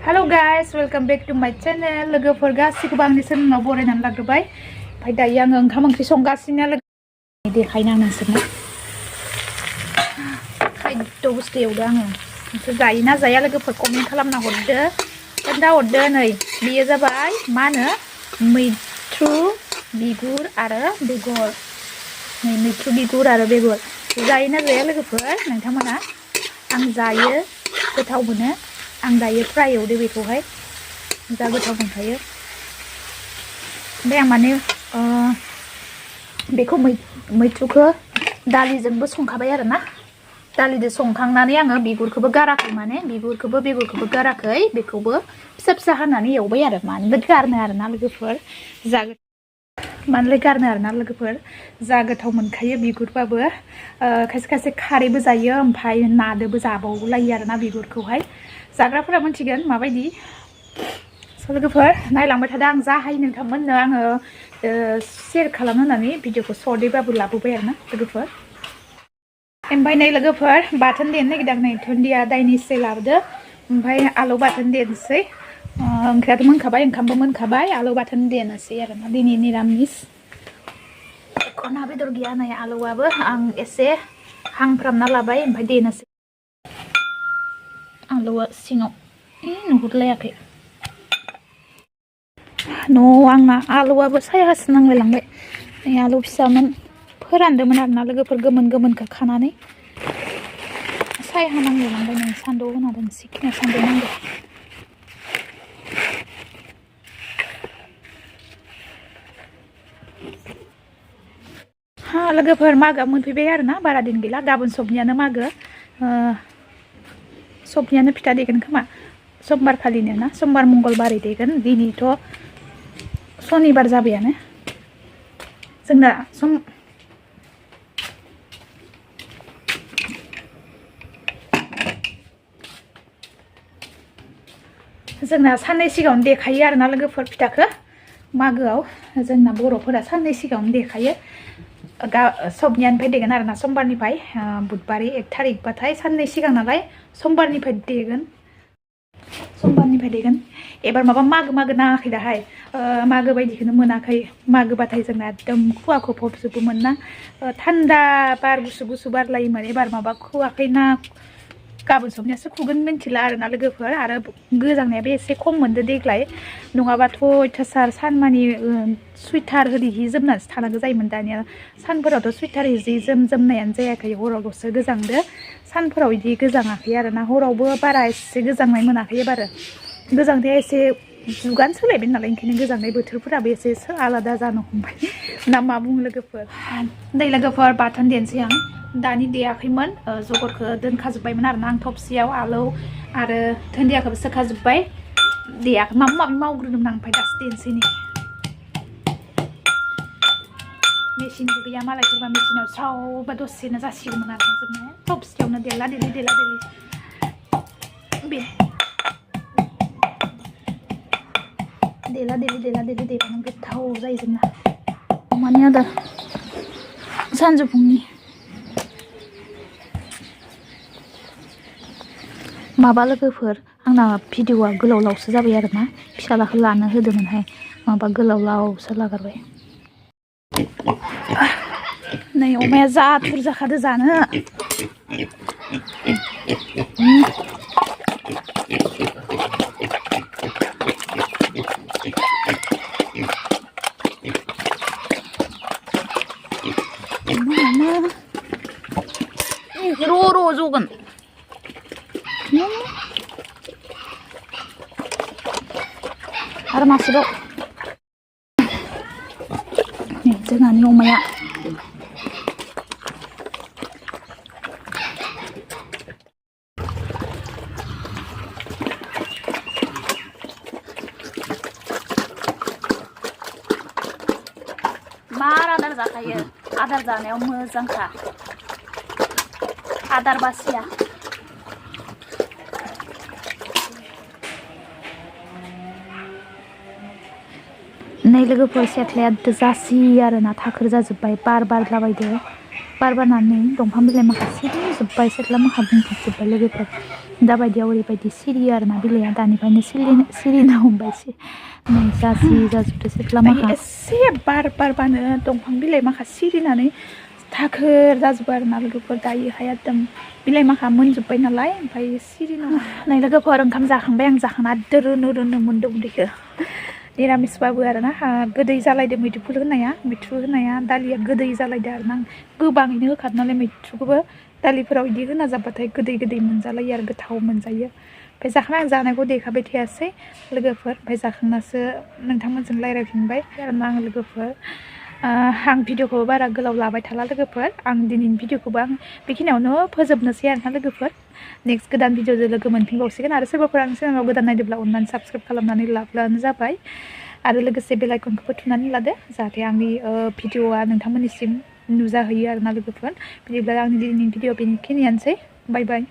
Hello guys, welcome back to my channel. लोगोफोर गासिखौबो आंनि चेनेलाव बरायनानै लाग्रोबाय। ओमफ्राय दायो आङो ओंखाम ओंख्रि संगासिनो लोगो देखायनो आं नोंसोरनो। खायद' बुस्थु एवदो आङो। नोंसोर जायोना जाया लोगोफोर कमेन्ट खालामना हरदो। खोन्था हरदो नै बेयो जाबाय मा होनो मैथ्रु बिगुर आरो बेगर। नै मैथ्रु बिगुर आरो बेगर। जायोना जाया लोगोफोर नोंथांमोना? आं जायो, गोथाव मोनो। आं दायो फ्राय एवदो बेखौहाय जा गोथाव मोनखायो। ओमफ्राय आं माने बेखौ मैथ्रुखौ दालिजोंबो संखाबाय आरोना। दालिजों संखांनानै आङो बिगुरखौबो गाराखै माने बिगुरखौबो बेगरखौबो गाराखै बेखौबो फिसा फिसा हानानै एवबाय आरो मानोबो गारनो आरोना लोगोफोर मानोलाय गारनो आरोना लोगोफोर जा गोथाव मोनखायो बिगुरबाबो खायसे खायसे खारैबो जायो ओमफ्राय नादोबो जाबावलायो आरोना बिगुरखौहाय जाग्राफोरा मिथिगोन माबायदि लोगोफोर नायलांबाय थादों आं जा हायो नोंथांमोननो आङो शेयार खालामनो होननानै भिडिअखौ सर्टैबाबो लाबोबाय आरोना लोगोफोर ओमफ्राय नै लोगोफोर बाथोन देनो नागिरदों नै दुन्दिया दाइनैसो लाबोदो ओमफ्राय आलु बाथोन देनोसै ओंख्रियाथ' मोनखाबाय ओंखामबो मोनखाबाय आलु बाथोन देनोसै आरोना दिनै निरामिस ना बेदर गैया नै आलुआबो आं एसे हांफ्रामना लाबाय ओमफ्राय देनोसै आलुआ सिङाव नुहुरलायाखै न'आव आंना आलुआबो सायासो नांलायलांबाय नै आलु फिसामोन फोरानदोंमोन आरोना लोगोफोर गोमोन गोमोनखौ खानानै साया नांलायलांबाय नै सान्दुं होना दोन सिखिना सान्दुं नांगौ हा लोगोफोर मागोआ मोनफैबाय आरोना बारा दिन गैला गाबोन सबनियानो मागो सबनियानो फिथा देगोन खोमा समबार खालिनो ना समबार मंगलबारै देगोन दिनैथ' शनिबार जाबायानो जोंना साननै सिगाङावनो देखायो आरोना लोगोफोर फिथाखौ मागोआव जोंना बर'फोरा साननै सिगाङावनो देखायो सबनियानिफ्राय देगोन आरोना समबारनिफ्राय बुधबार 1 थारिखबाथाय साननै सिगां नालाय समबारनिफ्राय देगोन एबार माबा मागो नाङाखै दाहाय मागो बायदिखौनो मोनाखै मागोबाथाय जोंना एकदम खुवा खोबजोबोमोन ना थान्दा बार गुसु बारलायोमोन एबार माबा खुवाखै ना गाबोन सबनियासो खुगोन मिन्थिला आरोना लोगोफोर आरो गोजांनायाबो एसे खम मोनदो देग्लाय नङाबाथ' अयथासार सानमानि सुइटार होरि हि जोमनासो थानांगौ जायोमोन दानिया सानफोरावथ' सुइटार जि जोमनायानो जायाखै हरावल'सो गोजांदो सानफोराव बिदि गोजाङाखै आरोना हरावबो बारा एसे गोजांनाय मोनाखै एबार गोजांनाया एसे जुगानो सोलायबाय नालाय ओंखायनो गोजांनाय बोथोरफोराबो एसे आलादा जानो हमबाय ना मा बुङो लोगोफोर दै लोगोफोर बाथोन देनोसै आं दानि देयाखैमोन जगरखौ दोनखाजोब्बायमोन आरोना आं थबसियाव आलौ आरो दुन्दियाखौबो सोखाजोब्बाय देयाखै माबा माबि मावग्रोदोंमोन आं ओमफ्राय दासो देनोसै नै मेचिनबो गैया मालायफोरबा मेचिनाव स्रावबा दसेनो जासिगौमोन आरो जोङो थबसियावनो देला देलि देबानो गोथाव जायो जोंना अमानि आदार सानजौफुंनि माबा लोगोफोर आंना भिडिअआ गोलावसो जाबाय आरोना फिसालाखौ लानो होदोंमोनहाय माबा गोलावसो लागारबाय नै अमाया जा थुर जाखादो जानो र' जगोन आरो मासेबाव जोंहानि अमाया मार आदार जाखायो आदार जानायाव मोजांखा आदार बासिया नै लोगोफोर सेथ्लाया जासि आरोना थाखोर जाजोब्बाय बार बारलाबायदो बार बारनानै दंफां बिलाइ माखासे जोब्बाय सेथ्ला माखा बुंफबजोब्बाय लोगोफोर दाबायदियाव ओरैबायदि सिरियो आरोना बिलाइया दानिफ्रायनो सिरिनो हमबायसै नै जासि जाजोबदो सिथ्ला माखा एसे बार बारबानो दंफां बिलाइ माखा सिरिनानै थाखोर जाजोबो आरोना लोगोफोर दायोहाय एकदम बिलाइ माखा मोनजोब्बाय नालाय ओमफ्राय सिरिनो नै लोगोफोर ओंखाम जाखांबाय आं जाखांना दोरोनो मोन्दों उदैखौ निरामिसबाबो आरोना गोदै जालायदो मैद्रुफोर होनाया मैथ्रु होनाया दालिया गोदै जालायदो आरोना आं गोबाङैनो होखादों नालाय मैथ्रुखौबो दालिफोराव बिदि होना जाबाथाय गोदै मोनजालायो आरो गोथाव मोनजायो ओमफ्राय जाखांना आं जानायखौ देखाबाय थायासै लोगोफोर ओमफ्राय जाखांनासो नोंथांमोनजों रायज्लायफिनबाय आरोना आं लोगोफोर आं भिडिअखौ बारा गोलाव लाबाय थाला लोगोफोर आं दिनैनि भिडिअखौबो आं बेखिनियावनो फोजोबनोसै आरोना लोगोफोर नेक्स्ट गोदान भिडिअजों लोगो मोनफिनबावसिगोन आरो सोरबाफोर आंनि चेनेलाव गोदान नायदोंब्ला अननानै साबस्क्राइब खालामनानै लाब्लानो जाबाय आरो लोगोसे बेल आइकनखौबो थुनानै लादो जाहाथे आंनि भिडिअआ नोंथांमोननिसिम नुजाहैयो आरोना लोगोफोर बिदिब्ला आंनि दिनैनि भिडिअ बेखिनियानोसै बाय बाय